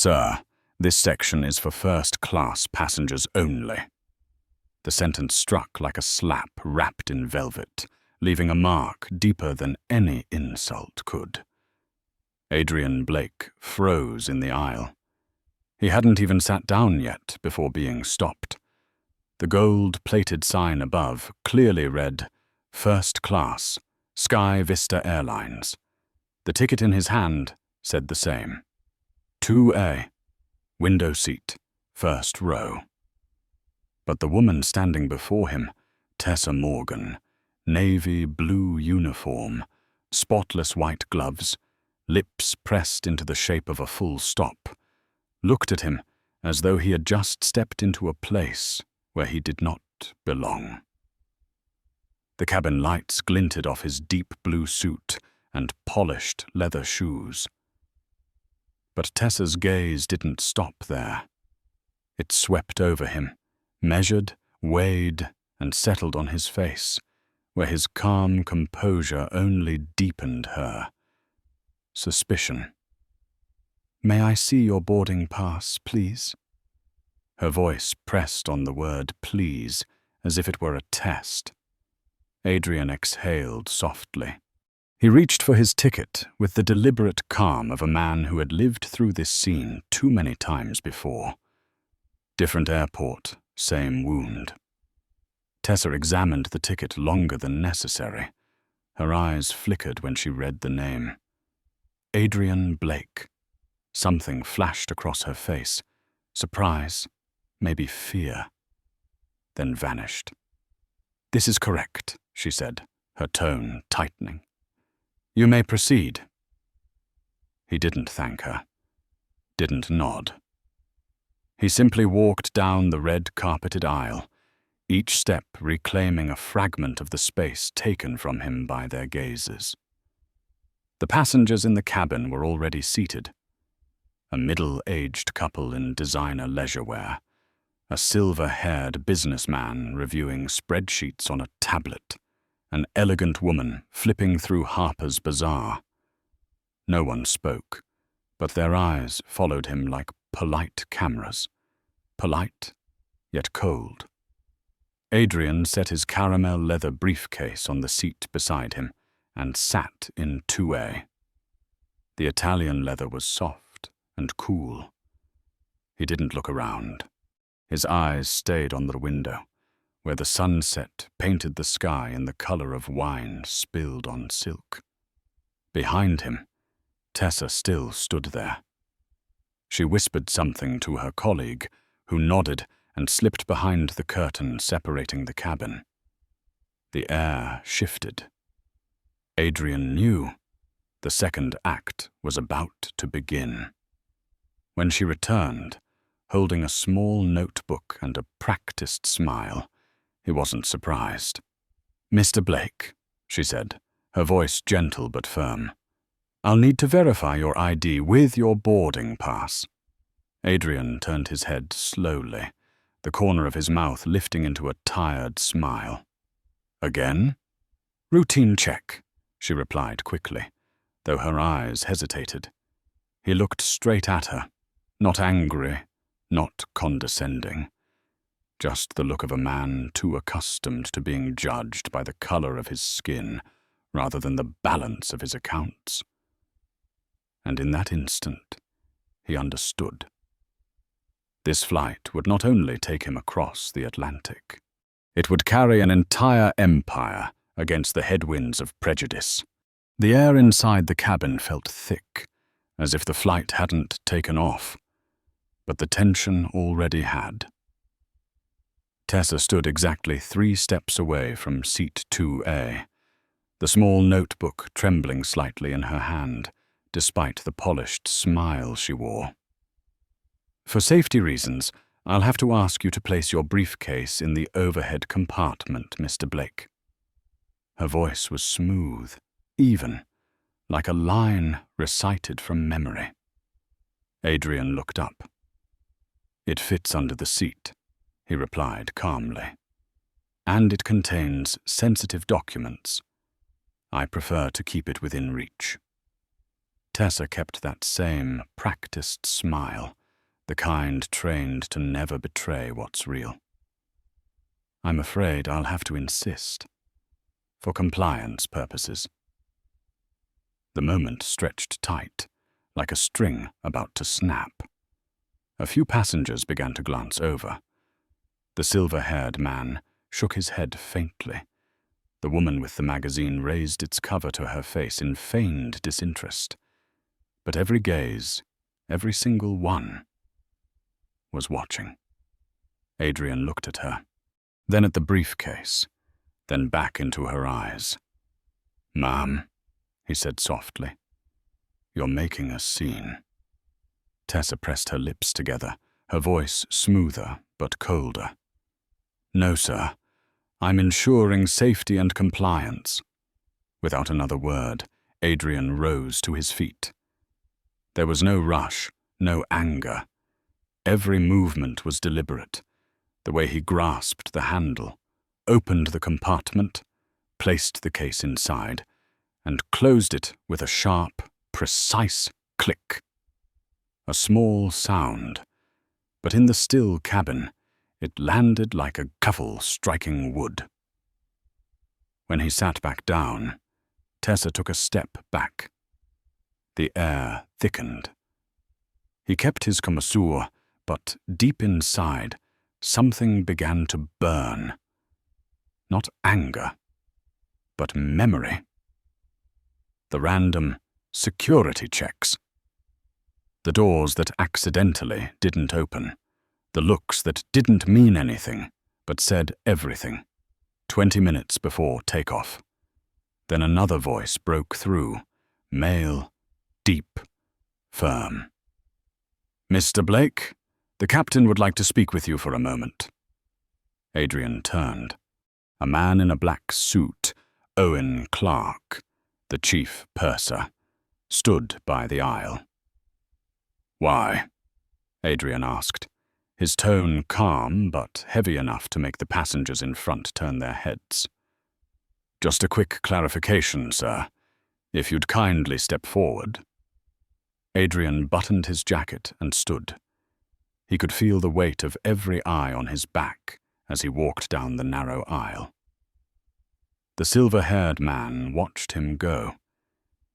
"Sir, this section is for first-class passengers only." The sentence struck like a slap wrapped in velvet, leaving a mark deeper than any insult could. Adrian Blake froze in the aisle. He hadn't even sat down yet before being stopped. The gold-plated sign above clearly read, "First Class, Sky Vista Airlines." The ticket in his hand said the same. 2A, window seat, first row. But the woman standing before him, Tessa Morgan, navy blue uniform, spotless white gloves, lips pressed into the shape of a full stop, looked at him as though he had just stepped into a place where he did not belong. The cabin lights glinted off his deep blue suit and polished leather shoes. But Tessa's gaze didn't stop there. It swept over him, measured, weighed, and settled on his face, where his calm composure only deepened her suspicion. "May I see your boarding pass, please?" Her voice pressed on the word please as if it were a test. Adrian exhaled softly. He reached for his ticket with the deliberate calm of a man who had lived through this scene too many times before. Different airport, same wound. Tessa examined the ticket longer than necessary. Her eyes flickered when she read the name. Adrian Blake. Something flashed across her face. Surprise, maybe fear. Then vanished. "This is correct," she said, her tone tightening. "You may proceed." He didn't thank her, didn't nod. He simply walked down the red-carpeted aisle, each step reclaiming a fragment of the space taken from him by their gazes. The passengers in the cabin were already seated. A middle-aged couple in designer leisure wear, a silver-haired businessman reviewing spreadsheets on a tablet, an elegant woman flipping through Harper's Bazaar. No one spoke, but their eyes followed him like polite cameras. Polite, yet cold. Adrian set his caramel leather briefcase on the seat beside him and sat in 2A. The Italian leather was soft and cool. He didn't look around. His eyes stayed on the window, where the sunset painted the sky in the color of wine spilled on silk. Behind him, Tessa still stood there. She whispered something to her colleague, who nodded and slipped behind the curtain separating the cabin. The air shifted. Adrian knew the second act was about to begin. When she returned, holding a small notebook and a practiced smile, he wasn't surprised. "Mr. Blake," she said, her voice gentle but firm, "I'll need to verify your ID with your boarding pass." Adrian turned his head slowly, the corner of his mouth lifting into a tired smile. "Again?" "Routine check," she replied quickly, though her eyes hesitated. He looked straight at her, not angry, not condescending. Just the look of a man too accustomed to being judged by the color of his skin rather than the balance of his accounts. And in that instant, he understood. This flight would not only take him across the Atlantic. It would carry an entire empire against the headwinds of prejudice. The air inside the cabin felt thick, as if the flight hadn't taken off, but the tension already had. Tessa stood exactly 3 steps away from seat 2A, the small notebook trembling slightly in her hand, despite the polished smile she wore. "For safety reasons, I'll have to ask you to place your briefcase in the overhead compartment, Mr. Blake." Her voice was smooth, even, like a line recited from memory. Adrian looked up. "It fits under the seat," he replied calmly. "And it contains sensitive documents. I prefer to keep it within reach." Tessa kept that same practiced smile, the kind trained to never betray what's real. I'm afraid I'll have to insist, for compliance purposes. The moment stretched tight, like a string about to snap. A few passengers began to glance over. The silver-haired man shook his head faintly. The woman with the magazine raised its cover to her face in feigned disinterest. But every gaze, every single one, was watching. Adrian looked at her, then at the briefcase, then back into her eyes. "Ma'am," he said softly, "you're making a scene." Tessa pressed her lips together, her voice smoother but colder. "No, sir. I'm ensuring safety and compliance." Without another word, Adrian rose to his feet. There was no rush, no anger. Every movement was deliberate. The way he grasped the handle, opened the compartment, placed the case inside, and closed it with a sharp, precise click. A small sound, but in the still cabin, it landed like a gavel striking wood. When he sat back down, Tessa took a step back. The air thickened. He kept his composure, but deep inside, something began to burn. Not anger, but memory. The random security checks. The doors that accidentally didn't open. The looks that didn't mean anything, but said everything. 20 minutes before takeoff. Then another voice broke through, male, deep, firm. "Mr. Blake, the captain would like to speak with you for a moment." Adrian turned. A man in a black suit, Owen Clark, the chief purser, stood by the aisle. "Why?" Adrian asked, his tone calm but heavy enough to make the passengers in front turn their heads. "Just a quick clarification, sir. If you'd kindly step forward." Adrian buttoned his jacket and stood. He could feel the weight of every eye on his back as he walked down the narrow aisle. The silver-haired man watched him go,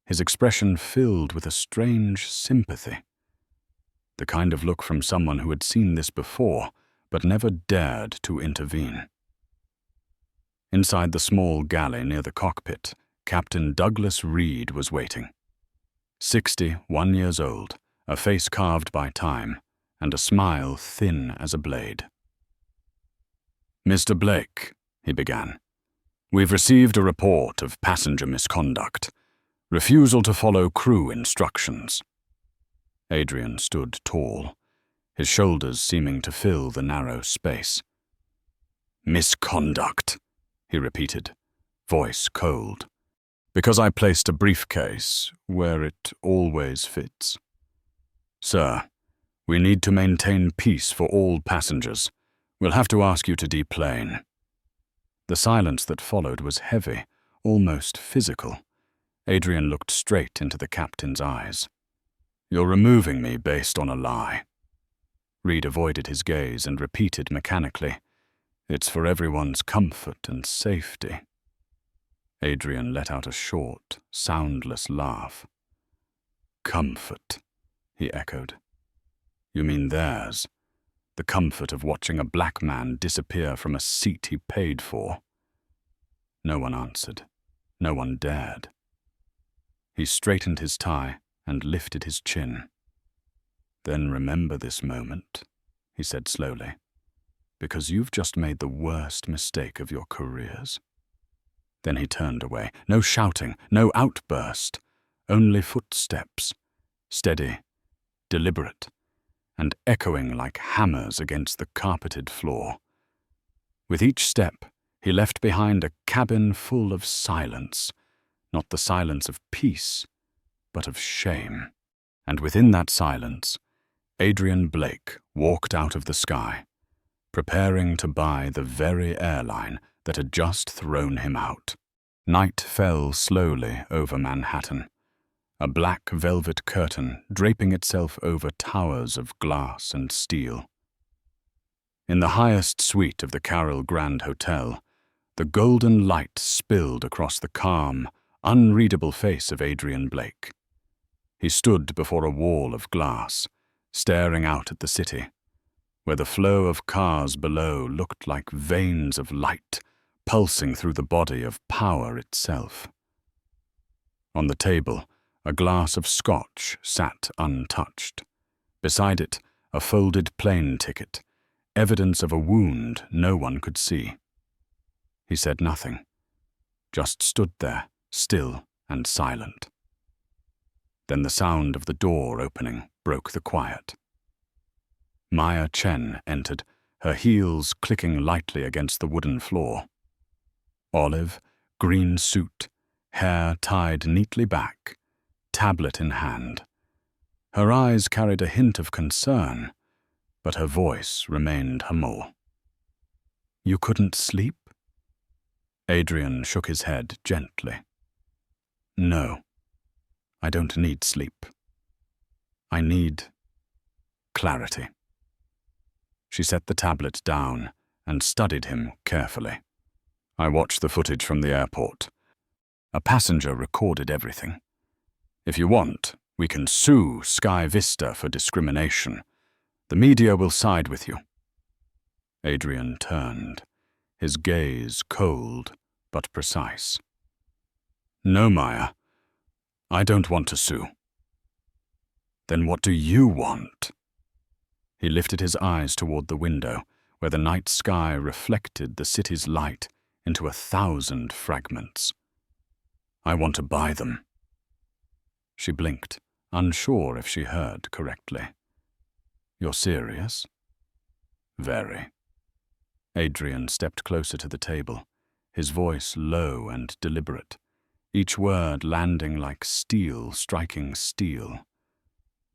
his expression filled with a strange sympathy. The kind of look from someone who had seen this before, but never dared to intervene. Inside the small galley near the cockpit, Captain Douglas Reed was waiting. 61 years old, a face carved by time, and a smile thin as a blade. "Mr. Blake," he began, "we've received a report of passenger misconduct, refusal to follow crew instructions." Adrian stood tall, his shoulders seeming to fill the narrow space. "Misconduct," he repeated, voice cold. "Because I placed a briefcase where it always fits. Sir, we need to maintain peace for all passengers. We'll have to ask you to deplane." The silence that followed was heavy, almost physical. Adrian looked straight into the captain's eyes. "You're removing me based on a lie." Reed avoided his gaze and repeated mechanically, "It's for everyone's comfort and safety." Adrian let out a short, soundless laugh. "Comfort," he echoed. "You mean theirs? The comfort of watching a black man disappear from a seat he paid for?" No one answered. No one dared. He straightened his tie and lifted his chin. "Then remember this moment," he said slowly, "because you've just made the worst mistake of your careers." Then he turned away. No shouting, no outburst, only footsteps, steady, deliberate, and echoing like hammers against the carpeted floor. With each step, he left behind a cabin full of silence, not the silence of peace, but of shame. And within that silence, Adrian Blake walked out of the sky, preparing to buy the very airline that had just thrown him out. Night fell slowly over Manhattan, a black velvet curtain draping itself over towers of glass and steel. In the highest suite of the Carroll Grand Hotel, the golden light spilled across the calm, unreadable face of Adrian Blake. He stood before a wall of glass, staring out at the city, where the flow of cars below looked like veins of light pulsing through the body of power itself. On the table, a glass of scotch sat untouched. Beside it, a folded plane ticket, evidence of a wound no one could see. He said nothing, just stood there, still and silent. Then the sound of the door opening broke the quiet. Maya Chen entered, her heels clicking lightly against the wooden floor. Olive, green suit, hair tied neatly back, tablet in hand. Her eyes carried a hint of concern, but her voice remained humble. "You couldn't sleep?" Adrian shook his head gently. "No, I don't need sleep. I need clarity." She set the tablet down and studied him carefully. "I watched the footage from the airport. A passenger recorded everything. If you want, we can sue Sky Vista for discrimination. The media will side with you." Adrian turned, his gaze cold but precise. "No, Maya, I don't want to sue." "Then what do you want?" He lifted his eyes toward the window, where the night sky reflected the city's light into 1,000 fragments. "I want to buy them." She blinked, unsure if she heard correctly. "You're serious?" "Very." Adrian stepped closer to the table, his voice low and deliberate, each word landing like steel striking steel.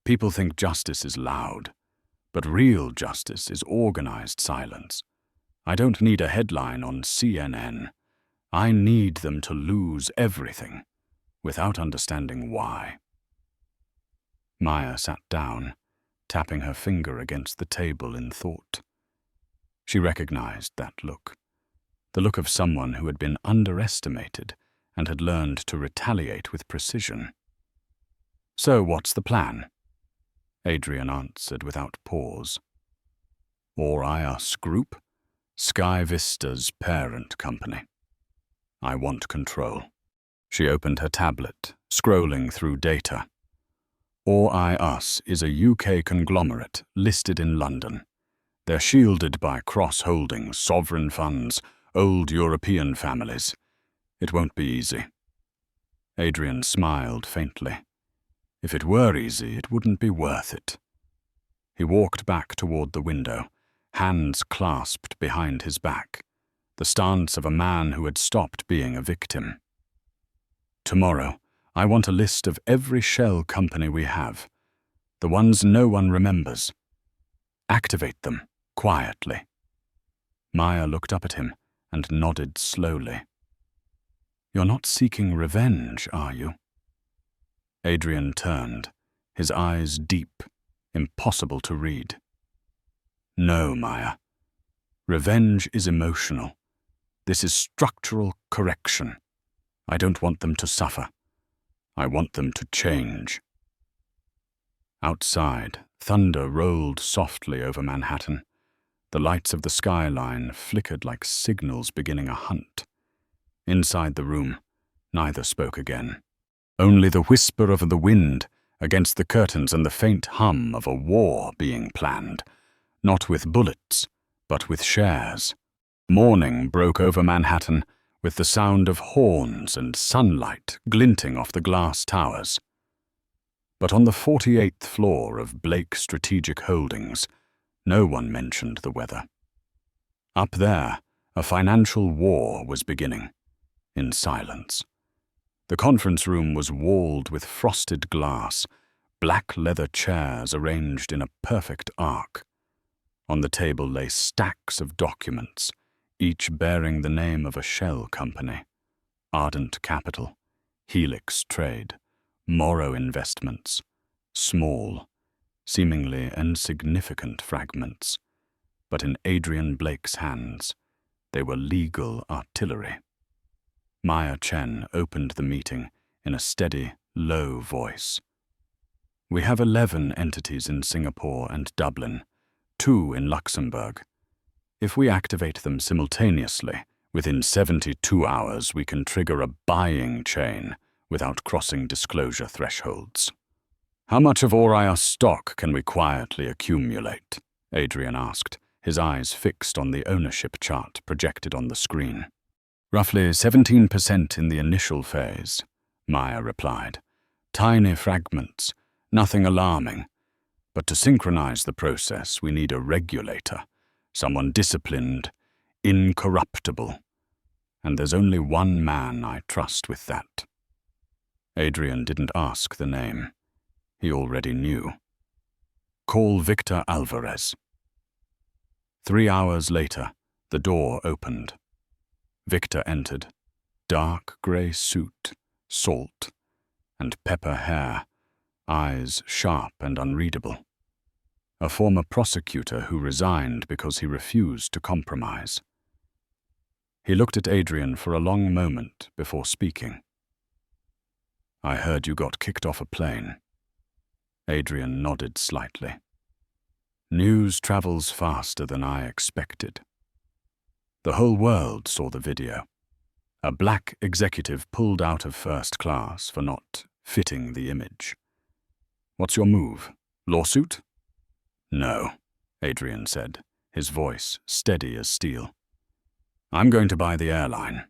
"People think justice is loud, but real justice is organized silence. I don't need a headline on CNN. I need them to lose everything, without understanding why." Maya sat down, tapping her finger against the table in thought. She recognized that look, the look of someone who had been underestimated and had learned to retaliate with precision. "So what's the plan?" Adrian answered without pause. "Or-I-Us Group, Sky Vista's parent company. I want control." She opened her tablet, scrolling through data. Or-I-Us is a UK conglomerate listed in London. They're shielded by cross-holdings, sovereign funds, old European families. It won't be easy. Adrian smiled faintly. If it were easy, it wouldn't be worth it. He walked back toward the window, hands clasped behind his back, the stance of a man who had stopped being a victim. "Tomorrow, I want a list of every shell company we have, the ones no one remembers. Activate them, quietly." Maya looked up at him and nodded slowly. "You're not seeking revenge, are you?" Adrian turned, his eyes deep, impossible to read. "No, Maya. Revenge is emotional. This is structural correction. I don't want them to suffer. I want them to change." Outside, thunder rolled softly over Manhattan. The lights of the skyline flickered like signals beginning a hunt. Inside the room, neither spoke again. Only the whisper of the wind against the curtains and the faint hum of a war being planned, not with bullets, but with shares. Morning broke over Manhattan with the sound of horns and sunlight glinting off the glass towers. But on the 48th floor of Blake Strategic Holdings, no one mentioned the weather. Up there, a financial war was beginning, in silence. The conference room was walled with frosted glass, black leather chairs arranged in a perfect arc. On the table lay stacks of documents, each bearing the name of a shell company: Ardent Capital, Helix Trade, Morrow investments, small, seemingly insignificant fragments, but in Adrian Blake's hands, they were legal artillery. Maya Chen opened the meeting in a steady, low voice. We have 11 entities in Singapore and Dublin, 2 in Luxembourg. If we activate them simultaneously, within 72 hours we can trigger a buying chain without crossing disclosure thresholds. How much of Oria's stock can we quietly accumulate? Adrian asked, his eyes fixed on the ownership chart projected on the screen. Roughly 17% in the initial phase, Maya replied. Tiny fragments, nothing alarming. But to synchronize the process, we need a regulator, someone disciplined, incorruptible. And there's only one man I trust with that. Adrian didn't ask the name. He already knew. Call Victor Alvarez. 3 hours later, the door opened. Victor entered, dark grey suit, salt, and pepper hair, eyes sharp and unreadable. A former prosecutor who resigned because he refused to compromise. He looked at Adrian for a long moment before speaking. I heard you got kicked off a plane. Adrian nodded slightly. News travels faster than I expected. The whole world saw the video. A black executive pulled out of first class for not fitting the image. What's your move? Lawsuit? No, Adrian said, his voice steady as steel. I'm going to buy the airline.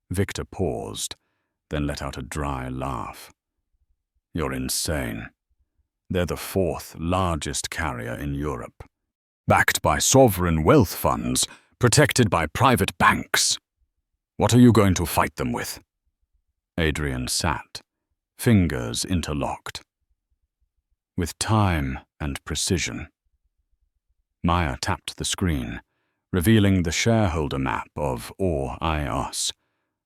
Victor paused, then let out a dry laugh. You're insane. They're the 4th largest carrier in Europe. Backed by sovereign wealth funds, protected by private banks. What are you going to fight them with? Adrian sat, fingers interlocked. With time and precision. Maya tapped the screen, revealing the shareholder map of ORIOS,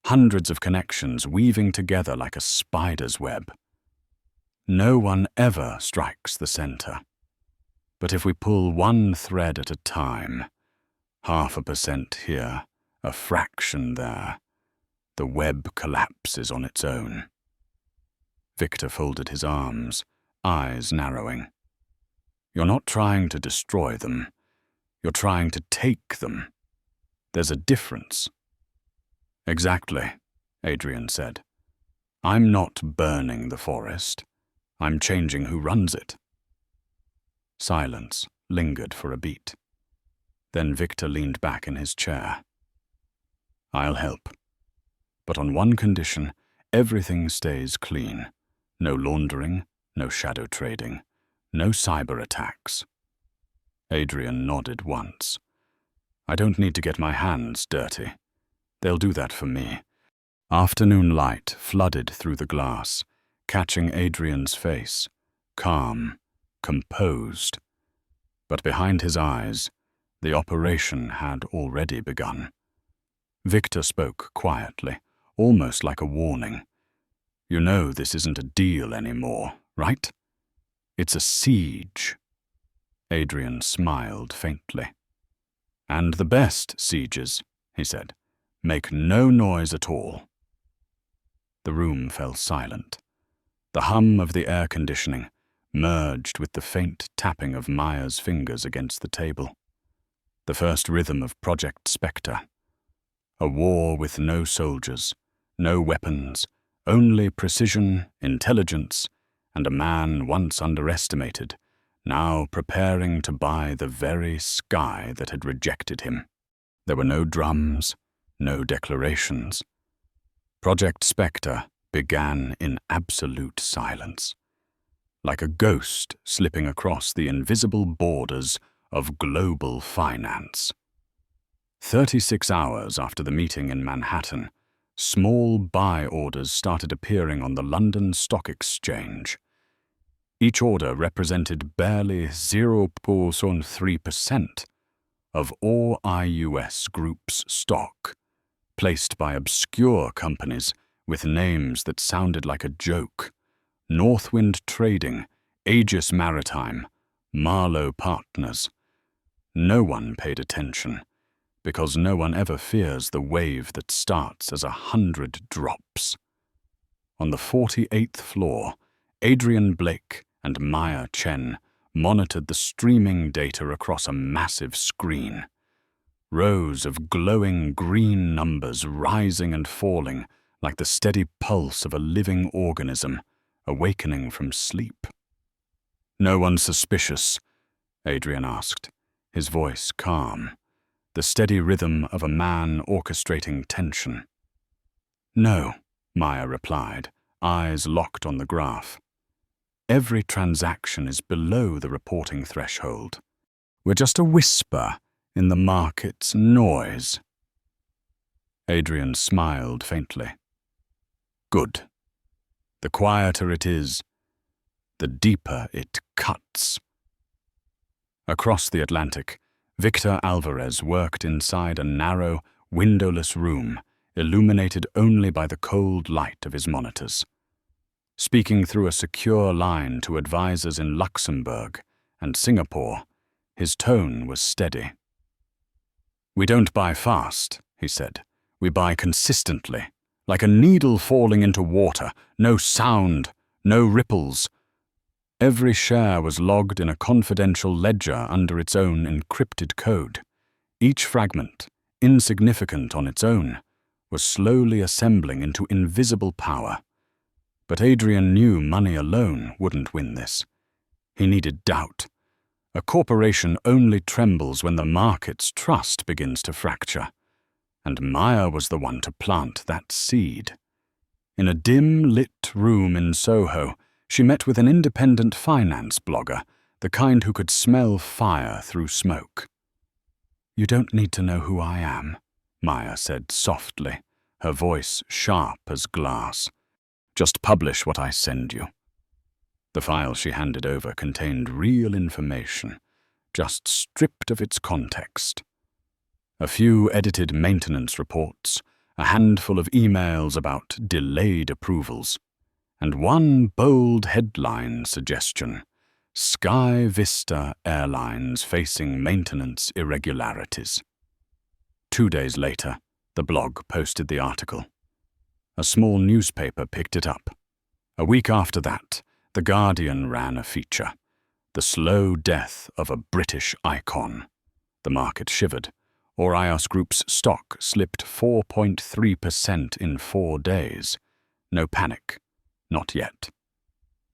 hundreds of connections weaving together like a spider's web. No one ever strikes the center. But if we pull one thread at a time, 0.5% here, a fraction there, the web collapses on its own. Victor folded his arms, eyes narrowing. You're not trying to destroy them. You're trying to take them. There's a difference. Exactly, Adrian said. I'm not burning the forest. I'm changing who runs it. Silence lingered for a beat. Then Victor leaned back in his chair. I'll help. But on one condition, everything stays clean. No laundering, no shadow trading, no cyber attacks. Adrian nodded once. I don't need to get my hands dirty. They'll do that for me. Afternoon light flooded through the glass, catching Adrian's face, calm, composed. But behind his eyes, the operation had already begun. Victor spoke quietly, almost like a warning. You know this isn't a deal anymore, right? It's a siege. Adrian smiled faintly. And the best sieges, he said, make no noise at all. The room fell silent. The hum of the air conditioning merged with the faint tapping of Maya's fingers against the table. The first rhythm of Project Spectre. A war with no soldiers, no weapons, only precision, intelligence, and a man once underestimated, now preparing to buy the very sky that had rejected him. There were no drums, no declarations. Project Spectre began in absolute silence, like a ghost slipping across the invisible borders of global finance. 36 hours after the meeting in Manhattan, small buy orders started appearing on the London Stock Exchange. Each order represented barely 0.3% of all IUS Group's stock, placed by obscure companies with names that sounded like a joke, Northwind Trading, Aegis Maritime, Marlowe Partners. No one paid attention, because no one ever fears the wave that starts as 100 drops. On the 48th floor, Adrian Blake and Maya Chen monitored the streaming data across a massive screen. Rows of glowing green numbers rising and falling like the steady pulse of a living organism awakening from sleep. "No one suspicious?" Adrian asked, his voice calm, the steady rhythm of a man orchestrating tension. "No," Maya replied, eyes locked on the graph. "Every transaction is below the reporting threshold. We're just a whisper in the market's noise." Adrian smiled faintly. "Good. The quieter it is, the deeper it cuts." Across the Atlantic, Victor Alvarez worked inside a narrow, windowless room illuminated only by the cold light of his monitors. Speaking through a secure line to advisors in Luxembourg and Singapore, his tone was steady. "We don't buy fast," he said. "We buy consistently, like a needle falling into water, no sound, no ripples." Every share was logged in a confidential ledger under its own encrypted code. Each fragment, insignificant on its own, was slowly assembling into invisible power. But Adrian knew money alone wouldn't win this. He needed doubt. A corporation only trembles when the market's trust begins to fracture. And Maya was the one to plant that seed. In a dim-lit room in Soho, she met with an independent finance blogger, the kind who could smell fire through smoke. "You don't need to know who I am," Maya said softly, her voice sharp as glass. "Just publish what I send you." The file she handed over contained real information, just stripped of its context. A few edited maintenance reports, a handful of emails about delayed approvals, and one bold headline suggestion: Sky Vista Airlines facing maintenance irregularities. 2 days later, the blog posted the article. A small newspaper picked it up. A week after that, The Guardian ran a feature: "The slow death of a British icon." The market shivered. Orias Group's stock slipped 4.3% in 4 days. No panic. Not yet.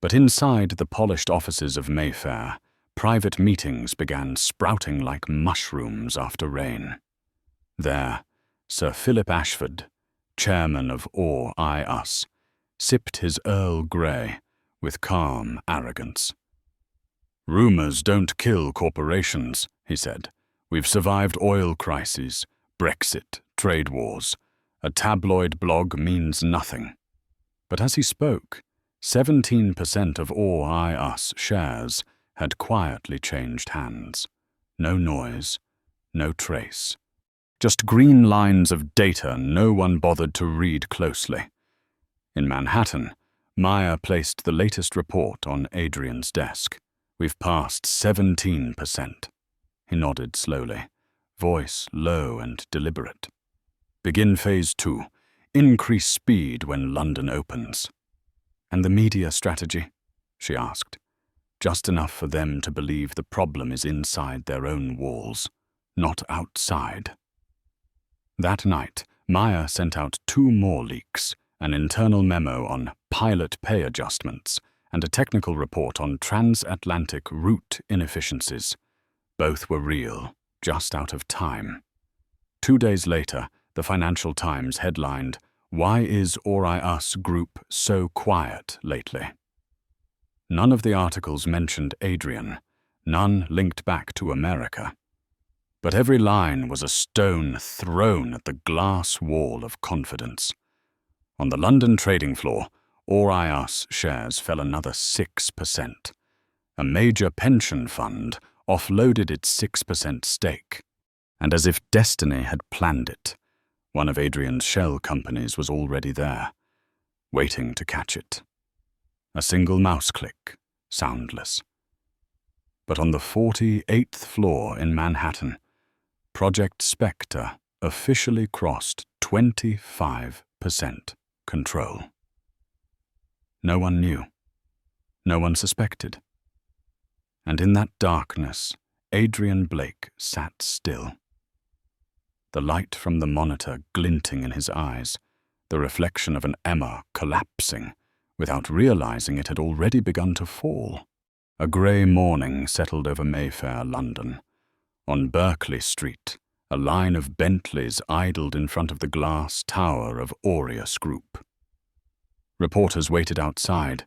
But inside the polished offices of Mayfair, private meetings began sprouting like mushrooms after rain. There, Sir Philip Ashford, chairman of Us, sipped his Earl Grey with calm arrogance. "Rumours don't kill corporations," he said. "We've survived oil crises, Brexit, trade wars. A tabloid blog means nothing." But as he spoke, 17% of Us shares had quietly changed hands. No noise, no trace. Just green lines of data no one bothered to read closely. In Manhattan, Maya placed the latest report on Adrian's desk. "We've passed 17%. He nodded slowly, voice low and deliberate. "Begin phase 2. Increase speed when London opens." "And the media strategy?" she asked. "Just enough for them to believe the problem is inside their own walls, not outside." That night, Maya sent out 2 more leaks: an internal memo on pilot pay adjustments and a technical report on transatlantic route inefficiencies. Both were real, just out of time. 2 days later, the Financial Times headlined, "Why is Us Group so quiet lately?" None of the articles mentioned Adrian, none linked back to America. But every line was a stone thrown at the glass wall of confidence. On the London trading floor, Us shares fell another 6%. A major pension fund offloaded its 6% stake. And as if destiny had planned it, one of Adrian's shell companies was already there, waiting to catch it. A single mouse click, soundless. But on the 48th floor in Manhattan, Project Spectre officially crossed 25% control. No one knew. No one suspected. And in that darkness, Adrian Blake sat still. The light from the monitor glinting in his eyes, the reflection of an Emma collapsing, without realizing it had already begun to fall. A grey morning settled over Mayfair, London. On Berkeley Street, a line of Bentleys idled in front of the glass tower of Aureus Group. Reporters waited outside,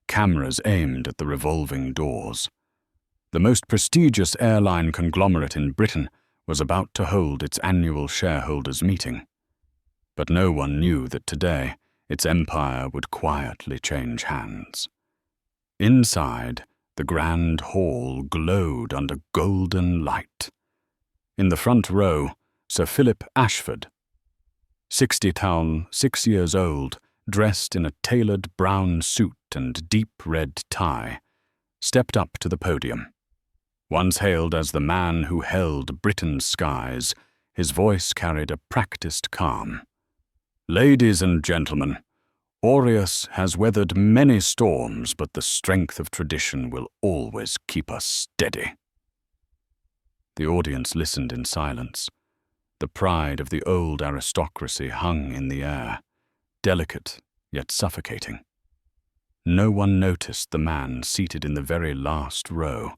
cameras aimed at the revolving doors. The most prestigious airline conglomerate in Britain was about to hold its annual shareholders' meeting. But no one knew that today its empire would quietly change hands. Inside, the grand hall glowed under golden light. In the front row, Sir Philip Ashford, 6 years old, dressed in a tailored brown suit and deep red tie, stepped up to the podium. Once hailed as the man who held Britain's skies, his voice carried a practiced calm. "Ladies and gentlemen, Aureus has weathered many storms, but the strength of tradition will always keep us steady." The audience listened in silence. The pride of the old aristocracy hung in the air, delicate yet suffocating. No one noticed the man seated in the very last row,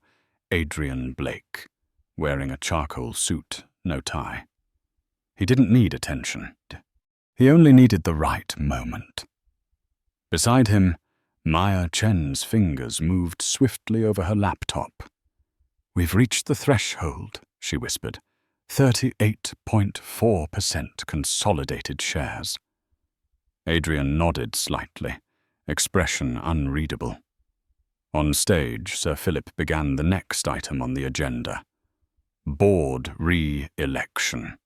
Adrian Blake, wearing a charcoal suit, no tie. He didn't need attention. He only needed the right moment. Beside him, Maya Chen's fingers moved swiftly over her laptop. "We've reached the threshold," she whispered. 38.4% consolidated shares. Adrian nodded slightly, expression unreadable. On stage, Sir Philip began the next item on the agenda: board re-election.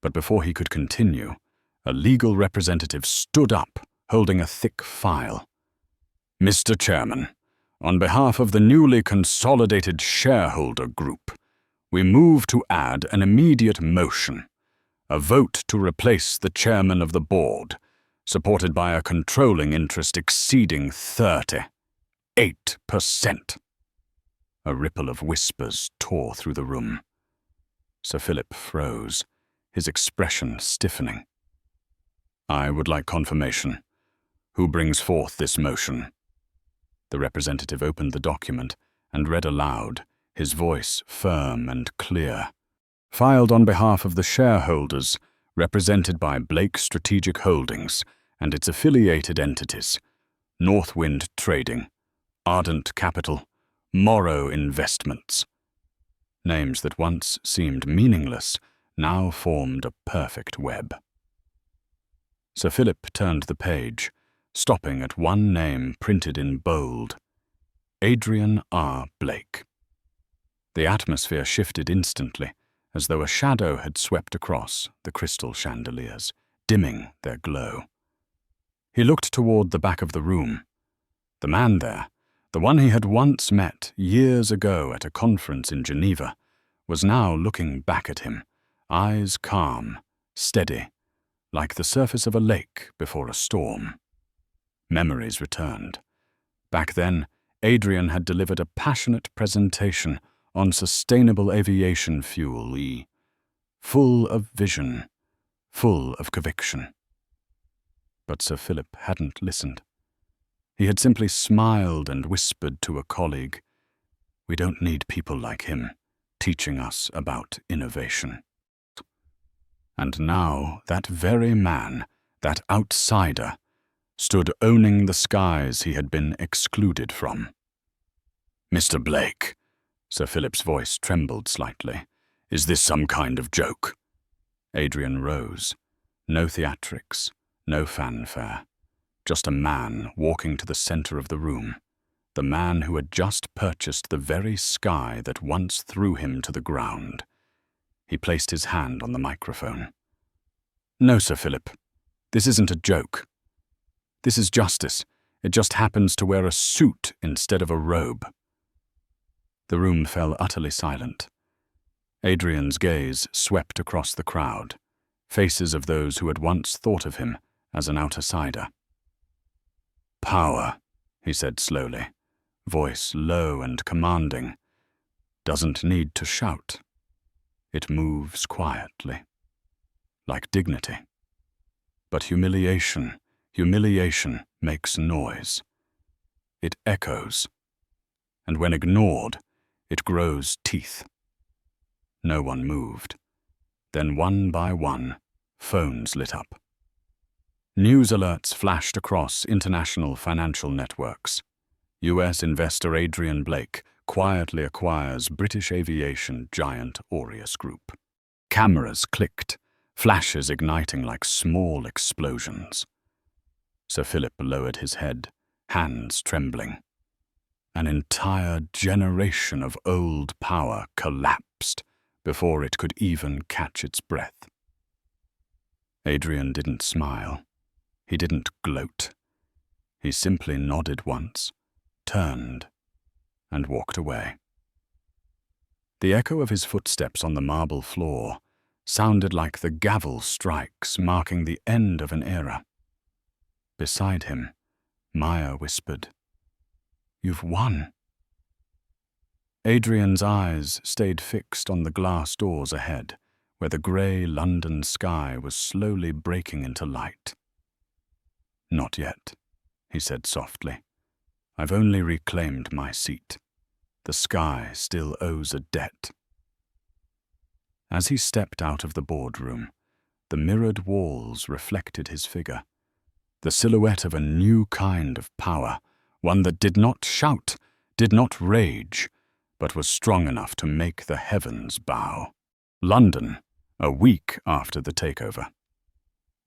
But before he could continue, a legal representative stood up, holding a thick file. "Mr. Chairman, on behalf of the newly consolidated shareholder group, we move to add an immediate motion, a vote to replace the chairman of the board, supported by a controlling interest exceeding 38%. A ripple of whispers tore through the room. Sir Philip froze, his expression stiffening. "I would like confirmation. Who brings forth this motion?" The representative opened the document and read aloud, his voice firm and clear. "Filed on behalf of the shareholders, represented by Blake Strategic Holdings and its affiliated entities, Northwind Trading, Ardent Capital, Morrow Investments." Names that once seemed meaningless now formed a perfect web. Sir Philip turned the page, stopping at one name printed in bold: Adrian R. Blake. The atmosphere shifted instantly, as though a shadow had swept across the crystal chandeliers, dimming their glow. He looked toward the back of the room. The man there, the one he had once met years ago at a conference in Geneva, was now looking back at him, eyes calm, steady, like the surface of a lake before a storm. Memories returned. Back then, Adrian had delivered a passionate presentation on sustainable aviation fuel, full of vision, full of conviction. But Sir Philip hadn't listened. He had simply smiled and whispered to a colleague, "We don't need people like him teaching us about innovation." And now that very man, that outsider, stood owning the skies he had been excluded from. "Mr. Blake," Sir Philip's voice trembled slightly, "is this some kind of joke?" Adrian rose. No theatrics, no fanfare. Just a man walking to the center of the room. The man who had just purchased the very sky that once threw him to the ground. He placed his hand on the microphone. "No, Sir Philip. This isn't a joke. This is justice. It just happens to wear a suit instead of a robe." The room fell utterly silent. Adrian's gaze swept across the crowd, faces of those who had once thought of him as an outsider. "Power," he said slowly, voice low and commanding, "doesn't need to shout. It moves quietly, like dignity. But humiliation makes noise. It echoes, and when ignored, it grows teeth." No one moved. Then one by one, phones lit up. News alerts flashed across international financial networks. U.S. investor Adrian Blake quietly acquires British aviation giant Aureus Group. Cameras clicked, flashes igniting like small explosions. Sir Philip lowered his head, hands trembling. An entire generation of old power collapsed before it could even catch its breath. Adrian didn't smile. He didn't gloat. He simply nodded once, turned, and walked away. The echo of his footsteps on the marble floor sounded like the gavel strikes marking the end of an era. Beside him, Maya whispered, "You've won." Adrian's eyes stayed fixed on the glass doors ahead, where the grey London sky was slowly breaking into light. "Not yet," he said softly. "I've only reclaimed my seat. The sky still owes a debt." As he stepped out of the boardroom, the mirrored walls reflected his figure, the silhouette of a new kind of power, one that did not shout, did not rage, but was strong enough to make the heavens bow. London, a week after the takeover.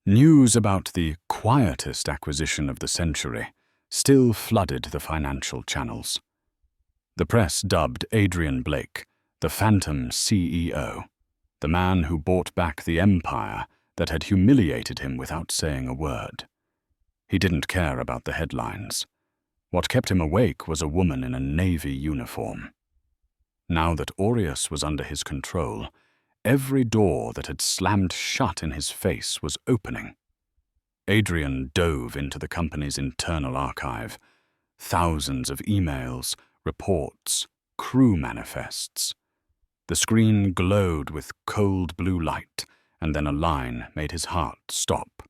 News about the quietest acquisition of the century still flooded the financial channels. The press dubbed Adrian Blake the Phantom CEO, the man who bought back the empire that had humiliated him without saying a word. He didn't care about the headlines. What kept him awake was a woman in a navy uniform. Now that Aureus was under his control, every door that had slammed shut in his face was opening. Adrian dove into the company's internal archive. Thousands of emails, reports, crew manifests. The screen glowed with cold blue light, and then a line made his heart stop.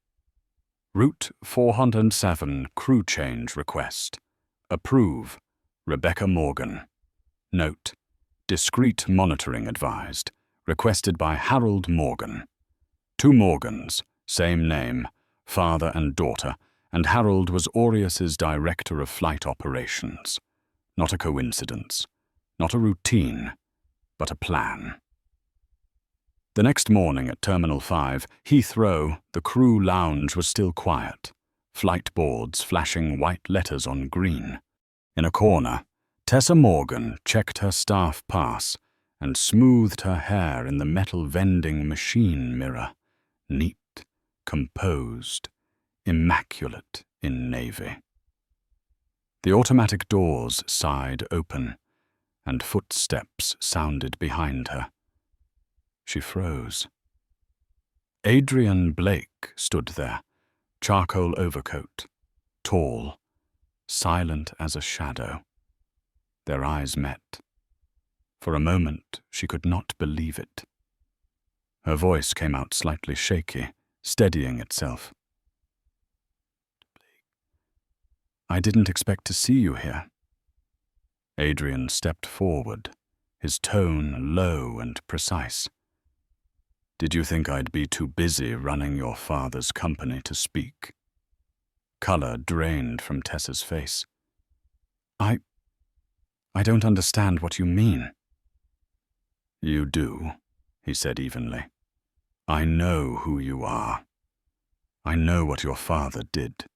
Route 407 crew change request. Approve. Rebecca Morgan. Note: discreet monitoring advised. Requested by Harold Morgan. 2 Morgans, same name, father and daughter, and Harold was Aureus's director of flight operations. Not a coincidence, not a routine, but a plan. The next morning at Terminal 5, Heathrow, the crew lounge was still quiet, flight boards flashing white letters on green. In a corner, Tessa Morgan checked her staff pass and smoothed her hair in the metal vending machine mirror, neat, composed, immaculate in navy. The automatic doors sighed open, and footsteps sounded behind her. She froze. Adrian Blake stood there, charcoal overcoat, tall, silent as a shadow. Their eyes met. For a moment, she could not believe it. Her voice came out slightly shaky, steadying itself. "I didn't expect to see you here." Adrian stepped forward, his tone low and precise. "Did you think I'd be too busy running your father's company to speak?" Color drained from Tessa's face. I don't understand what you mean." "You do," he said evenly. "I know who you are. I know what your father did.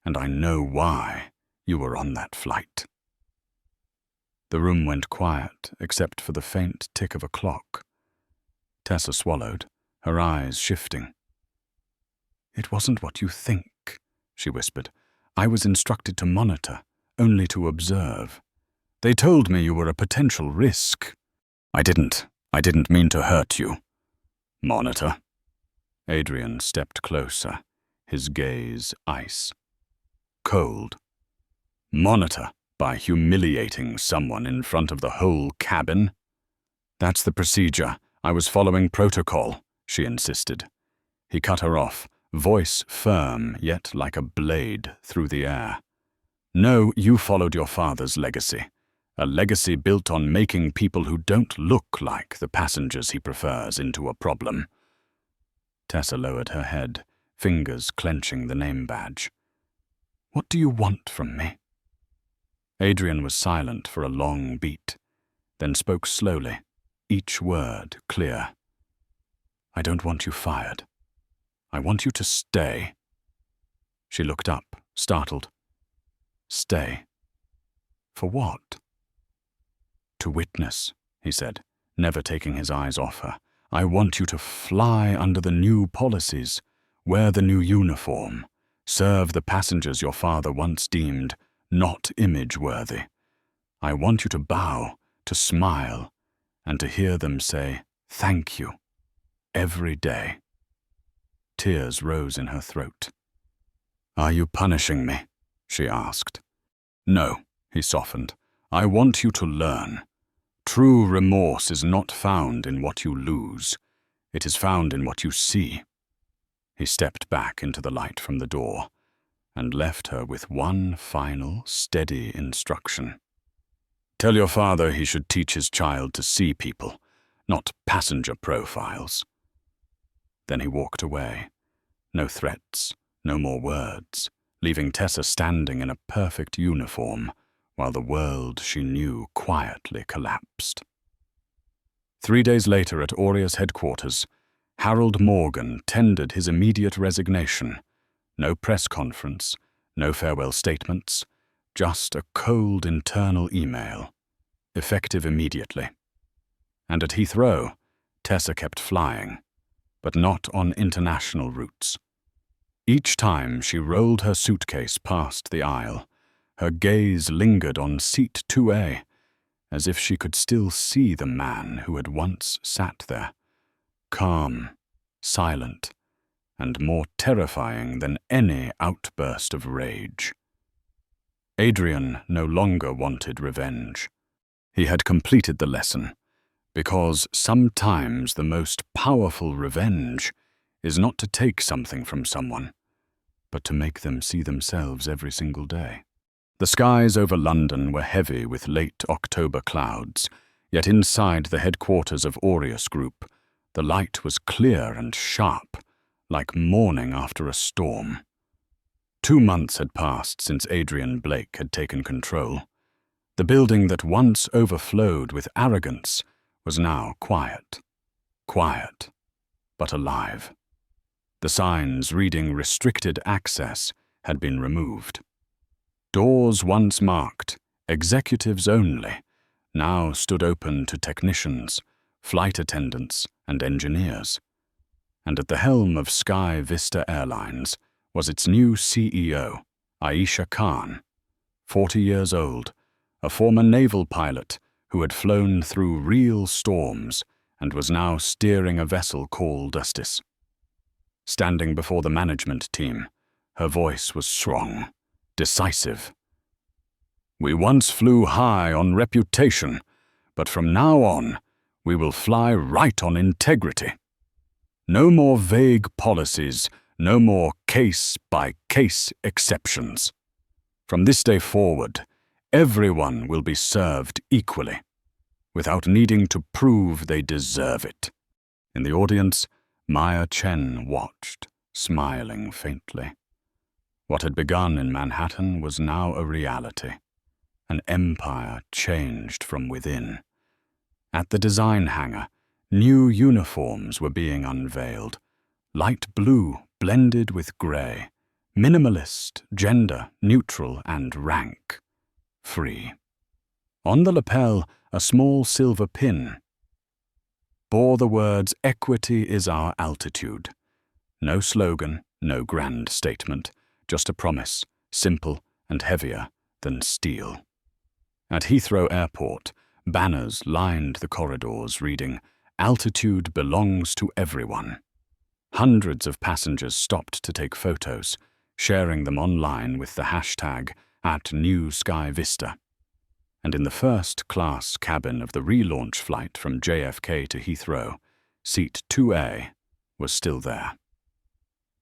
And I know why you were on that flight." The room went quiet, except for the faint tick of a clock. Tessa swallowed, her eyes shifting. "It wasn't what you think," she whispered. I was instructed to monitor, only to observe. They told me you were a potential risk. I didn't mean to hurt you. Monitor? Adrian stepped closer, his gaze ice. Cold. Monitor by humiliating someone in front of the whole cabin? That's the procedure. I was following protocol, she insisted. He cut her off, voice firm yet like a blade through the air. No, you followed your father's legacy. A legacy built on making people who don't look like the passengers he prefers into a problem. Tessa lowered her head, fingers clenching the name badge. What do you want from me? Adrian was silent for a long beat, then spoke slowly, each word clear. I don't want you fired. I want you to stay. She looked up, startled. Stay. For what? To witness, he said, never taking his eyes off her. I want you to fly under the new policies, wear the new uniform, serve the passengers your father once deemed not image-worthy. I want you to bow, to smile, and to hear them say, thank you, every day. Tears rose in her throat. Are you punishing me? She asked. No, he softened. I want you to learn. True remorse is not found in what you lose. It is found in what you see. He stepped back into the light from the door and left her with one final, steady instruction. Tell your father he should teach his child to see people, not passenger profiles. Then he walked away. No threats, no more words, leaving Tessa standing in a perfect uniform, while the world she knew quietly collapsed. 3 days later at Aurea's headquarters, Harold Morgan tendered his immediate resignation. No press conference, no farewell statements, just a cold internal email, effective immediately. And at Heathrow, Tessa kept flying, but not on international routes. Each time she rolled her suitcase past the aisle, her gaze lingered on seat 2A, as if she could still see the man who had once sat there, calm, silent, and more terrifying than any outburst of rage. Adrian no longer wanted revenge. He had completed the lesson, because sometimes the most powerful revenge is not to take something from someone, but to make them see themselves every single day. The skies over London were heavy with late October clouds, yet inside the headquarters of Aureus Group, the light was clear and sharp, like morning after a storm. 2 months had passed since Adrian Blake had taken control. The building that once overflowed with arrogance was now quiet, but alive. The signs reading restricted access had been removed. Doors once marked executives only now stood open to technicians, flight attendants, and engineers. And at the helm of Sky Vista Airlines was its new CEO, Aisha Khan, 40 years old, a former naval pilot who had flown through real storms and was now steering a vessel called Justice. Standing before the management team, her voice was strong, decisive. We once flew high on reputation, but from now on, we will fly right on integrity. No more vague policies, no more case-by-case exceptions. From this day forward, everyone will be served equally, without needing to prove they deserve it. In the audience, Maya Chen watched, smiling faintly. What had begun in Manhattan was now a reality. An empire changed from within. At the design hangar, new uniforms were being unveiled. Light blue blended with grey. Minimalist, gender, neutral, and rank. Free. On the lapel, a small silver pin bore the words, "Equity is our altitude." No slogan, no grand statement, just a promise, simple and heavier than steel. At Heathrow Airport, banners lined the corridors reading, "Altitude belongs to everyone." Hundreds of passengers stopped to take photos, sharing them online with the hashtag @NewSkyVista. And in the first-class cabin of the relaunch flight from JFK to Heathrow, seat 2A was still there.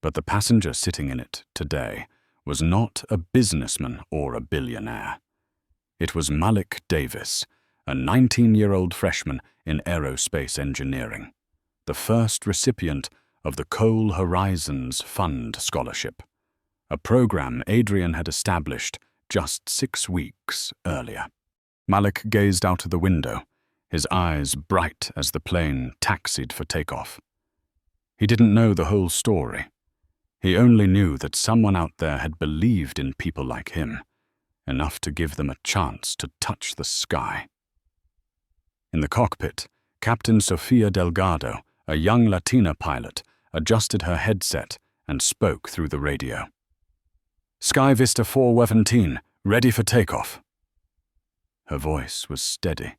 But the passenger sitting in it today was not a businessman or a billionaire. It was Malik Davis, a 19-year-old freshman in aerospace engineering, the first recipient of the Coal Horizons Fund Scholarship, a program Adrian had established just 6 weeks earlier. Malik gazed out of the window, his eyes bright as the plane taxied for takeoff. He didn't know the whole story. He only knew that someone out there had believed in people like him, enough to give them a chance to touch the sky. In the cockpit, Captain Sofia Delgado, a young Latina pilot, adjusted her headset and spoke through the radio. "Sky Vista 417, ready for takeoff." Her voice was steady,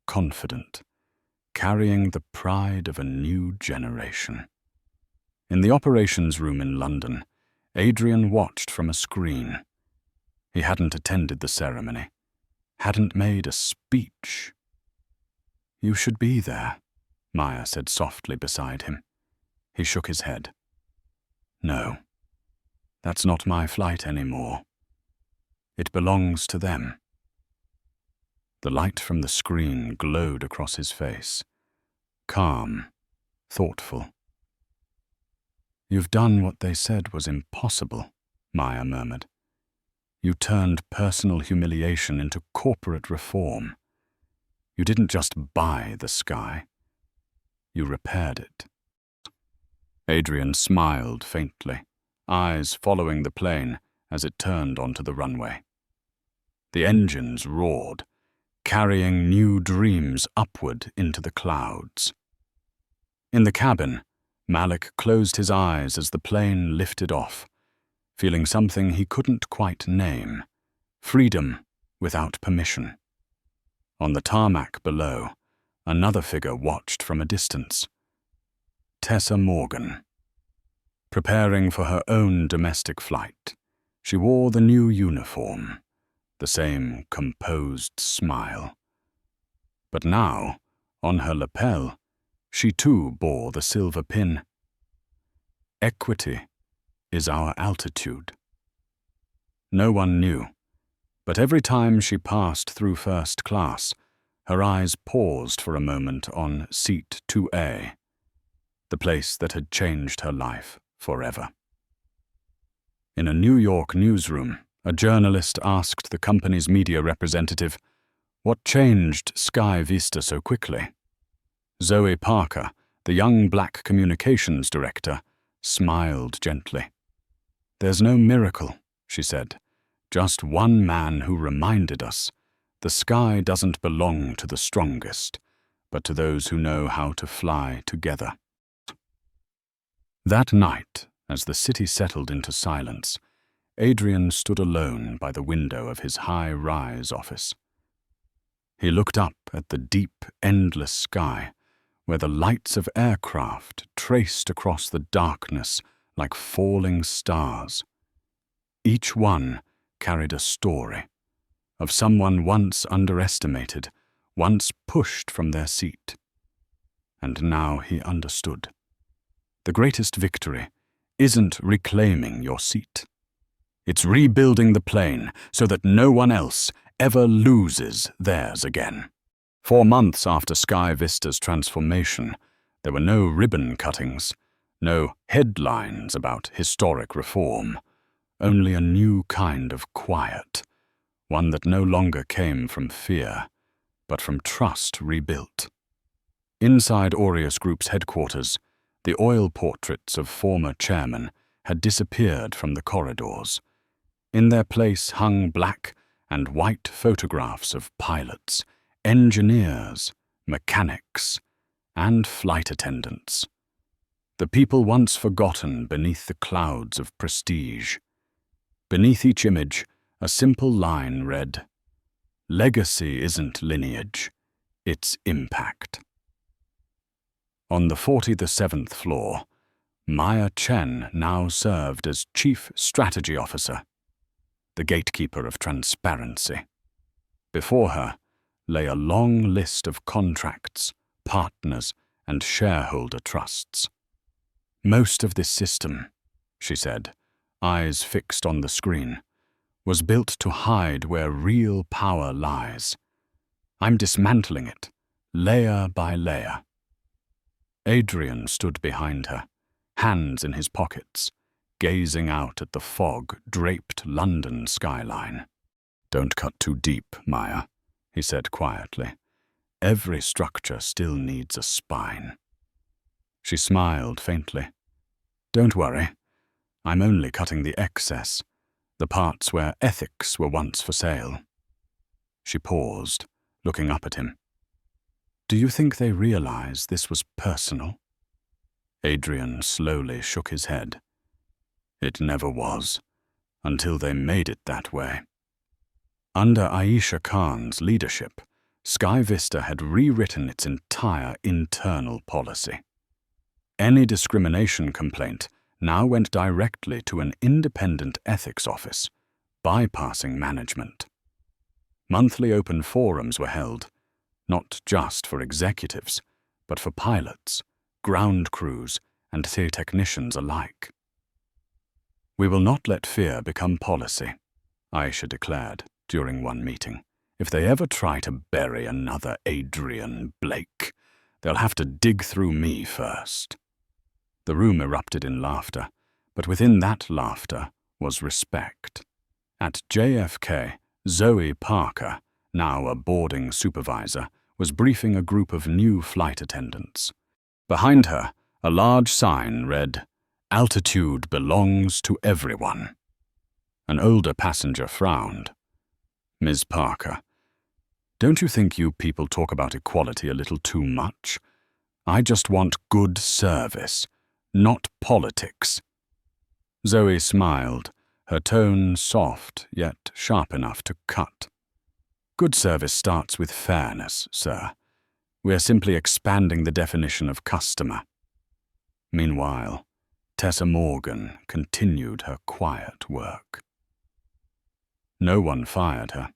confident, carrying the pride of a new generation. In the operations room in London, Adrian watched from a screen. He hadn't attended the ceremony, hadn't made a speech. "You should be there," Maya said softly beside him. He shook his head. "No, that's not my flight anymore. It belongs to them." The light from the screen glowed across his face, calm, thoughtful. "You've done what they said was impossible," Maya murmured. "You turned personal humiliation into corporate reform. You didn't just buy the sky. You repaired it." Adrian smiled faintly, eyes following the plane as it turned onto the runway. The engines roared, carrying new dreams upward into the clouds. In the cabin, Malik closed his eyes as the plane lifted off, feeling something he couldn't quite name, freedom without permission. On the tarmac below, another figure watched from a distance. Tessa Morgan. Preparing for her own domestic flight, she wore the new uniform, the same composed smile. But now, on her lapel, she too bore the silver pin. "Equity is our altitude." No one knew, but every time she passed through first class, her eyes paused for a moment on seat 2A, the place that had changed her life forever. In a New York newsroom, a journalist asked the company's media representative, "What changed Sky Vista so quickly?" Zoe Parker, the young black communications director, smiled gently. "There's no miracle," she said, "just one man who reminded us the sky doesn't belong to the strongest, but to those who know how to fly together." That night, as the city settled into silence, Adrian stood alone by the window of his high-rise office. He looked up at the deep, endless sky, where the lights of aircraft traced across the darkness like falling stars. Each one carried a story of someone once underestimated, once pushed from their seat. And now he understood. The greatest victory isn't reclaiming your seat. It's rebuilding the plane so that no one else ever loses theirs again. 4 months after Sky Vista's transformation, there were no ribbon cuttings, no headlines about historic reform, only a new kind of quiet, one that no longer came from fear, but from trust rebuilt. Inside Aureus Group's headquarters, the oil portraits of former chairmen had disappeared from the corridors. In their place hung black and white photographs of pilots, engineers, mechanics, and flight attendants. The people once forgotten beneath the clouds of prestige. Beneath each image, a simple line read, "Legacy isn't lineage, it's impact." On the 47th floor, Maya Chen now served as Chief Strategy Officer, the gatekeeper of transparency. Before her lay a long list of contracts, partners, and shareholder trusts. "Most of this system," she said, eyes fixed on the screen, "was built to hide where real power lies. I'm dismantling it, layer by layer." Adrian stood behind her, hands in his pockets, gazing out at the fog-draped London skyline. "Don't cut too deep, Maya," he said quietly. "Every structure still needs a spine." She smiled faintly. "Don't worry. I'm only cutting the excess, the parts where ethics were once for sale." She paused, looking up at him. "Do you think they realize this was personal?" Adrian slowly shook his head. "It never was, until they made it that way." Under Aisha Khan's leadership, Sky Vista had rewritten its entire internal policy. Any discrimination complaint now went directly to an independent ethics office, bypassing management. Monthly open forums were held, not just for executives, but for pilots, ground crews, and technicians alike. "We will not let fear become policy," Aisha declared during one meeting. "If they ever try to bury another Adrian Blake, they'll have to dig through me first." The room erupted in laughter, but within that laughter was respect. At JFK, Zoe Parker, now a boarding supervisor, was briefing a group of new flight attendants. Behind her, a large sign read, "Altitude belongs to everyone." An older passenger frowned. "Ms. Parker, don't you think you people talk about equality a little too much? I just want good service, not politics." Zoe smiled, her tone soft yet sharp enough to cut. "Good service starts with fairness, sir. We're simply expanding the definition of customer." Meanwhile, Tessa Morgan continued her quiet work. No one fired her,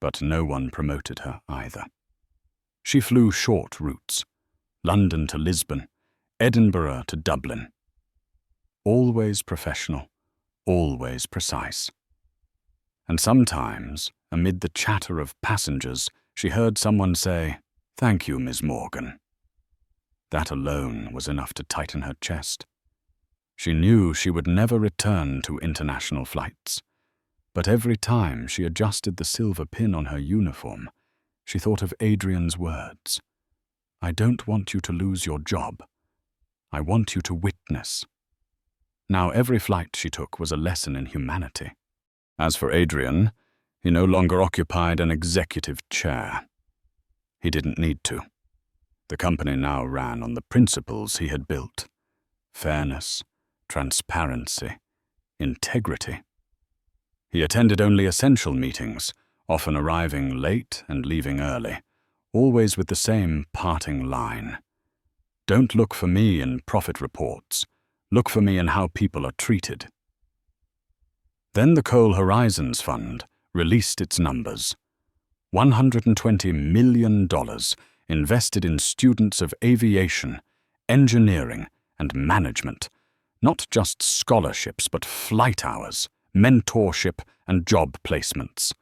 but no one promoted her either. She flew short routes, London to Lisbon, Edinburgh to Dublin. Always professional, always precise. And sometimes, amid the chatter of passengers, she heard someone say, "Thank you, Miss Morgan." That alone was enough to tighten her chest. She knew she would never return to international flights, but every time she adjusted the silver pin on her uniform, she thought of Adrian's words. "I don't want you to lose your job. I want you to witness." Now every flight she took was a lesson in humanity. As for Adrian, he no longer occupied an executive chair. He didn't need to. The company now ran on the principles he had built: fairness, transparency, integrity. He attended only essential meetings, often arriving late and leaving early, always with the same parting line: "Don't look for me in profit reports. Look for me in how people are treated." Then the Coal Horizons Fund released its numbers. $120 million invested in students of aviation, engineering, and management, not just scholarships but flight hours, mentorship, and job placements.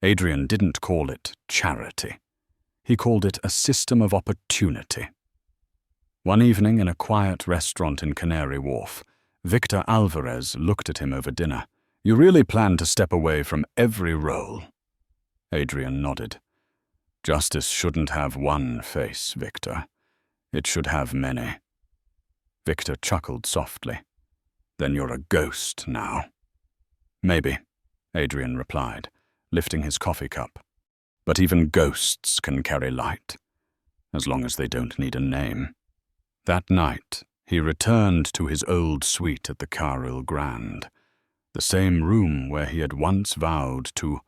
Adrian didn't call it charity. He called it a system of opportunity. One evening in a quiet restaurant in Canary Wharf, Victor Alvarez looked at him over dinner. "You really plan to step away from every role?" Adrian nodded. "Justice shouldn't have one face, Victor. It should have many." Victor chuckled softly. "Then you're a ghost now." "Maybe," Adrian replied, lifting his coffee cup. "But even ghosts can carry light, as long as they don't need a name." That night, he returned to his old suite at the Carril Grand. the same room where he had once vowed to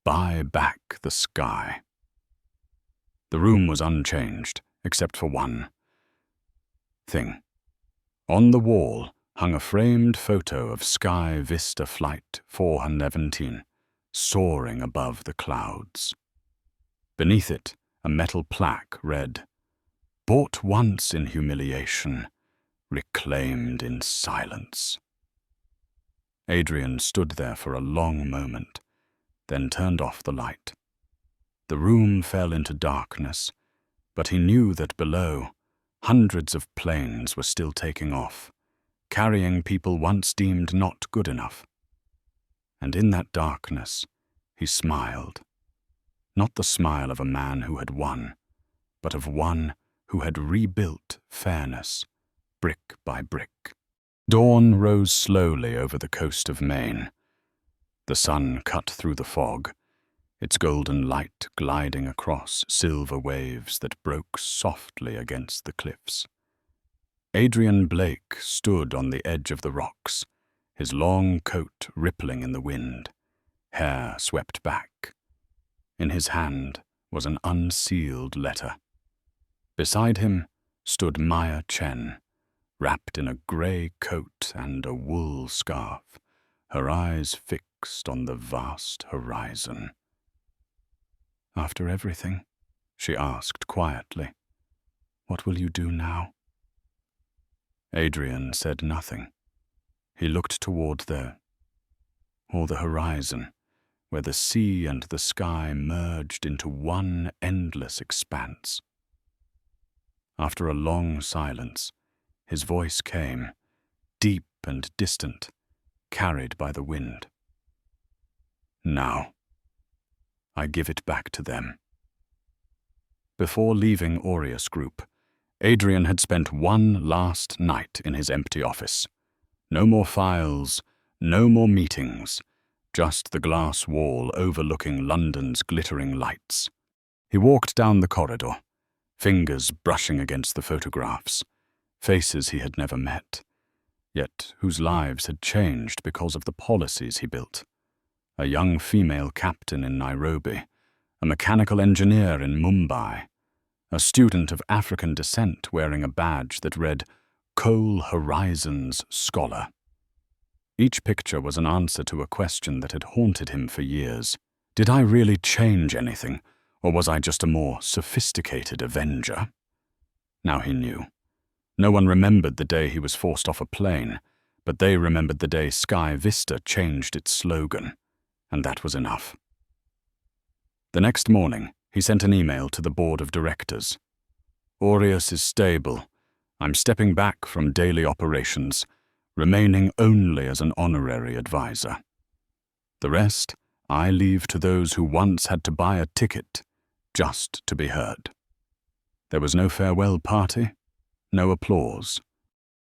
buy back the sky. The room was unchanged, except for one thing. On the wall hung a framed photo of Sky Vista Flight 417, soaring above the clouds. Beneath it, a metal plaque read, "Bought once in humiliation, reclaimed in silence." Adrian stood there for a long moment, then turned off the light. The room fell into darkness, but he knew that below, hundreds of planes were still taking off, carrying people once deemed not good enough. And in that darkness, he smiled. Not the smile of a man who had won, but of one who had rebuilt fairness, brick by brick. Dawn rose slowly over the coast of Maine. The sun cut through the fog, its golden light gliding across silver waves that broke softly against the cliffs. Adrian Blake stood on the edge of the rocks, his long coat rippling in the wind, hair swept back. In his hand was an unsealed letter. Beside him stood Maya Chen, wrapped in a grey coat and a wool scarf, her eyes fixed on the vast horizon. "After everything?" she asked quietly. "What will you do now?" Adrian said nothing. He looked toward the horizon, where the sea and the sky merged into one endless expanse. After a long silence, his voice came, deep and distant, carried by the wind. "Now, I give it back to them." Before leaving Aureus Group, Adrian had spent one last night in his empty office. No more files, no more meetings, just the glass wall overlooking London's glittering lights. He walked down the corridor, fingers brushing against the photographs, faces he had never met, yet whose lives had changed because of the policies he built. A young female captain in Nairobi, a mechanical engineer in Mumbai, a student of African descent wearing a badge that read Coal Horizons Scholar. Each picture was an answer to a question that had haunted him for years. Did I really change anything, or was I just a more sophisticated avenger? Now he knew. No one remembered the day he was forced off a plane, but they remembered the day Sky Vista changed its slogan, and that was enough. The next morning, he sent an email to the board of directors. "Aureus is stable. I'm stepping back from daily operations, remaining only as an honorary advisor. The rest I leave to those who once had to buy a ticket just to be heard." There was no farewell party, no applause,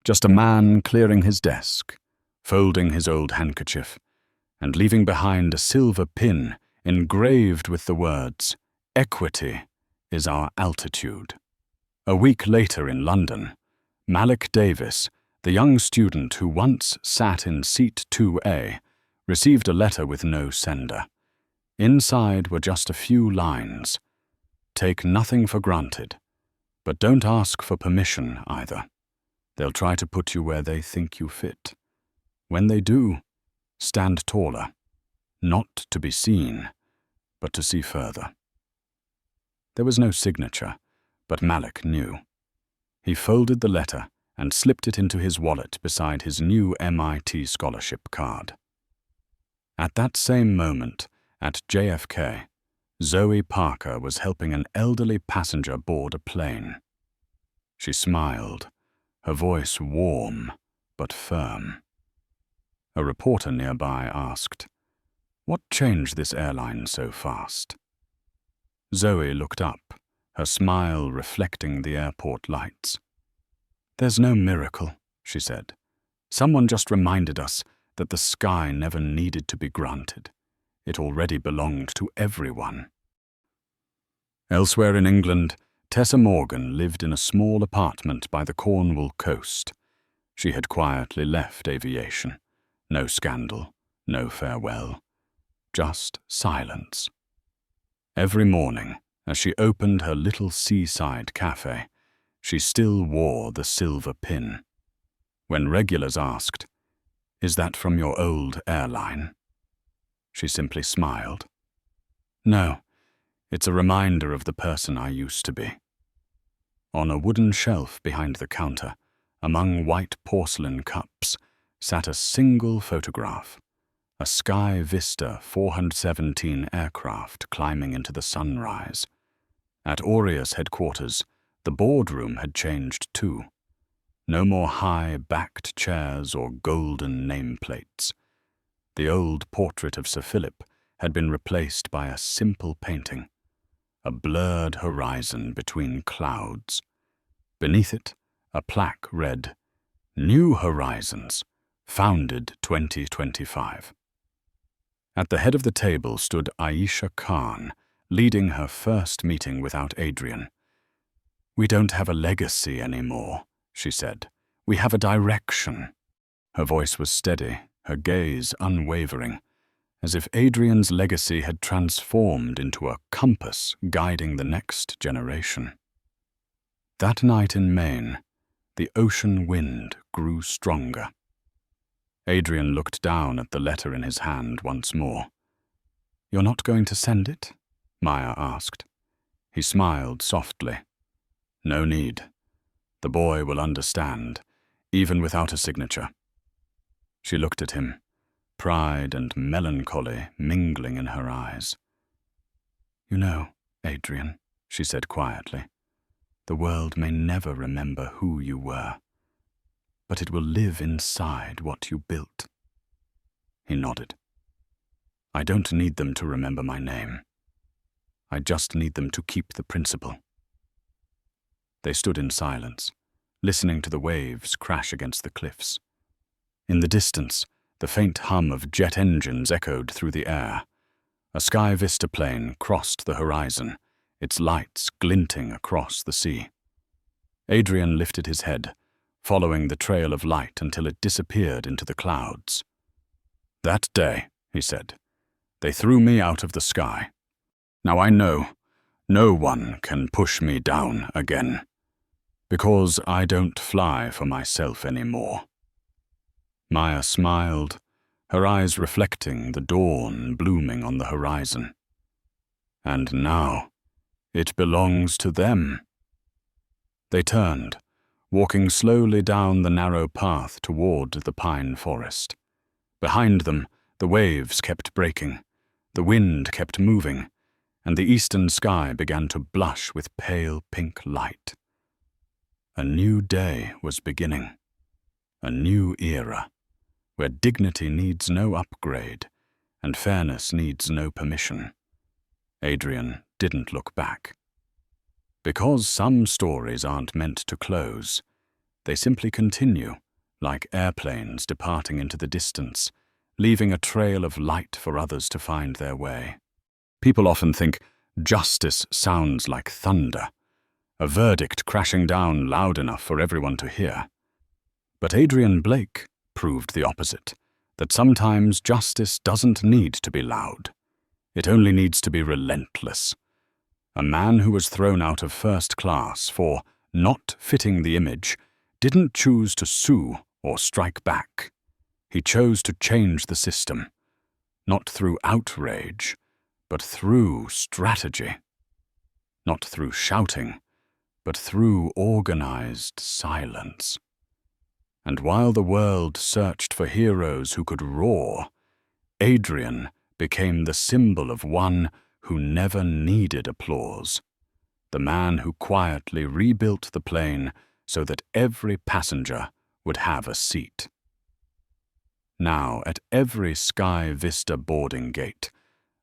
just a man clearing his desk, folding his old handkerchief, and leaving behind a silver pin engraved with the words, "Equity is our altitude." A week later in London, Malik Davis, the young student who once sat in seat 2A, received a letter with no sender. Inside were just a few lines. "Take nothing for granted, but don't ask for permission either. They'll try to put you where they think you fit. When they do, stand taller, not to be seen, but to see further." There was no signature, but Malik knew. He folded the letter and slipped it into his wallet beside his new MIT scholarship card. At that same moment, at JFK, Zoe Parker was helping an elderly passenger board a plane. She smiled, her voice warm but firm. A reporter nearby asked, "What changed this airline so fast?" Zoe looked up, her smile reflecting the airport lights. "There's no miracle," she said. "Someone just reminded us that the sky never needed to be granted. It already belonged to everyone." Elsewhere in England, Tessa Morgan lived in a small apartment by the Cornwall coast. She had quietly left aviation. No scandal, No farewell, just silence. Every morning, as she opened her little seaside cafe, she still wore the silver pin. When regulars asked, "Is that from your old airline?" she simply smiled. "No, it's a reminder of the person I used to be." On a wooden shelf behind the counter, among white porcelain cups, sat a single photograph, a Sky Vista 417 aircraft climbing into the sunrise. At Aureus headquarters, the boardroom had changed too. No more high-backed chairs or golden nameplates. The old portrait of Sir Philip had been replaced by a simple painting, a blurred horizon between clouds. Beneath it, a plaque read, "New Horizons, founded 2025. At the head of the table stood Aisha Khan, leading her first meeting without Adrian. "We don't have a legacy anymore," she said. "We have a direction." Her voice was steady, her gaze unwavering, as if Adrian's legacy had transformed into a compass guiding the next generation. That night in Maine, the ocean wind grew stronger. Adrian looked down at the letter in his hand once more. "You're not going to send it?" Maya asked. He smiled softly. "No need. The boy will understand, even without a signature." She looked at him, pride and melancholy mingling in her eyes. "You know, Adrian," she said quietly, "the world may never remember who you were, but it will live inside what you built." He nodded. "I don't need them to remember my name. I just need them to keep the principle." They stood in silence, listening to the waves crash against the cliffs. In the distance, the faint hum of jet engines echoed through the air. A Sky Vista plane crossed the horizon, its lights glinting across the sea. Adrian lifted his head, following the trail of light until it disappeared into the clouds. "That day," he said, "they threw me out of the sky. Now I know no one can push me down again, because I don't fly for myself anymore." Maya smiled, her eyes reflecting the dawn blooming on the horizon. "And now, it belongs to them." They turned, walking slowly down the narrow path toward the pine forest. Behind them, the waves kept breaking, the wind kept moving, and the eastern sky began to blush with pale pink light. A new day was beginning, a new era, where dignity needs no upgrade and fairness needs no permission. Adrian didn't look back. Because some stories aren't meant to close, they simply continue, like airplanes departing into the distance, leaving a trail of light for others to find their way. People often think justice sounds like thunder, a verdict crashing down loud enough for everyone to hear. But Adrian Blake proved the opposite, that sometimes justice doesn't need to be loud. It only needs to be relentless. A man who was thrown out of first class for not fitting the image didn't choose to sue or strike back. He chose to change the system, not through outrage, but through strategy. Not through shouting, but through organized silence. And while the world searched for heroes who could roar, Adrian became the symbol of one who never needed applause, the man who quietly rebuilt the plane so that every passenger would have a seat. Now, at every Sky Vista boarding gate,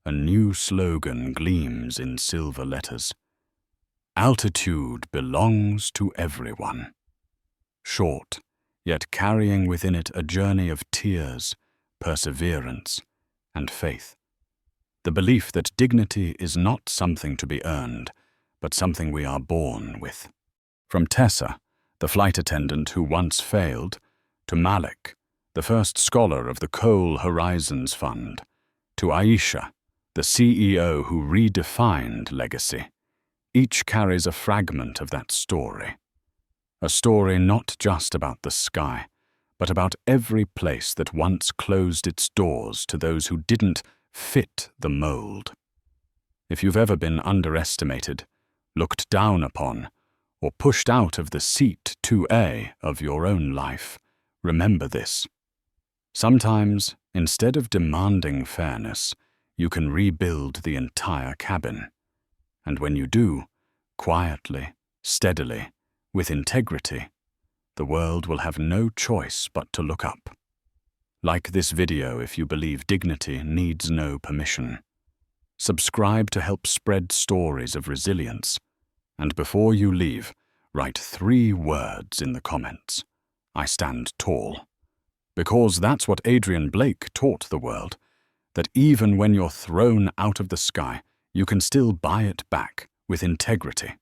a new slogan gleams in silver letters. Altitude belongs to everyone. Short, yet carrying within it a journey of tears, perseverance, and faith. The belief that dignity is not something to be earned, but something we are born with. From Tessa, the flight attendant who once failed, to Malik, the first scholar of the Coal Horizons Fund, to Aisha, the CEO who redefined legacy. Each carries a fragment of that story. A story not just about the sky, but about every place that once closed its doors to those who didn't fit the mold. If you've ever been underestimated, looked down upon, or pushed out of the seat 2A of your own life, remember this. Sometimes, instead of demanding fairness, you can rebuild the entire cabin. And when you do, quietly, steadily, with integrity, the world will have no choice but to look up. Like this video if you believe dignity needs no permission. Subscribe to help spread stories of resilience. And before you leave, write 3 words in the comments. I stand tall. Because that's what Adrian Blake taught the world, that even when you're thrown out of the sky, you can still buy it back with integrity.